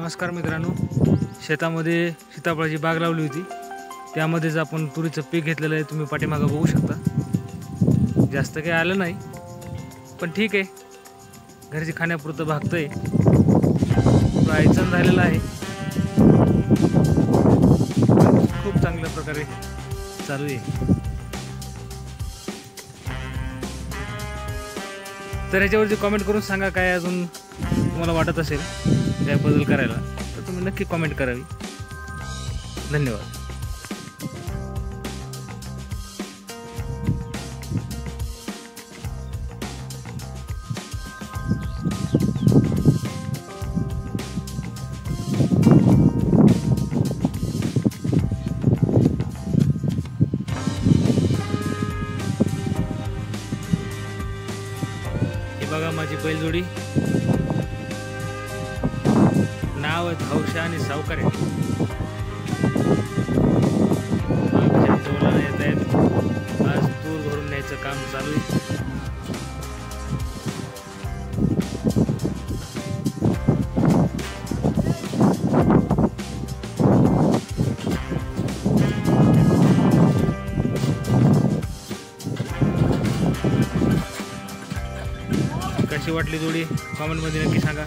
नमस्कार मित्रांनो, शेतामध्ये सीताफळाची बाग लावली होती। त्यामध्येच आपण तुरीचं पीक घेतलेलं आहे। तुम्ही पाठीमागे बघू शकता। जास्त काही आलं नाही, पण ठीक आहे, घरची खाण्यापुरतं भागतंय। राईचं झालेलं आहे, खूप चांगल्या प्रकारे चालू आहे। तर ह्याच्यावरती कमेंट करून सांगा काय अजून तुम्हाला वाटत असेल काय बदल करायला, तर तुम्ही नक्की कमेंट करावी। धन्यवाद। हे बघा माझी बैलजोडी, नाव आहे हौशा आणि सावकार आहे। येत आहेत, आज तूर भरून न्यायचं काम चालू आहे। कशी वाटली जोडी कमेंट मध्ये नक्की सांगा।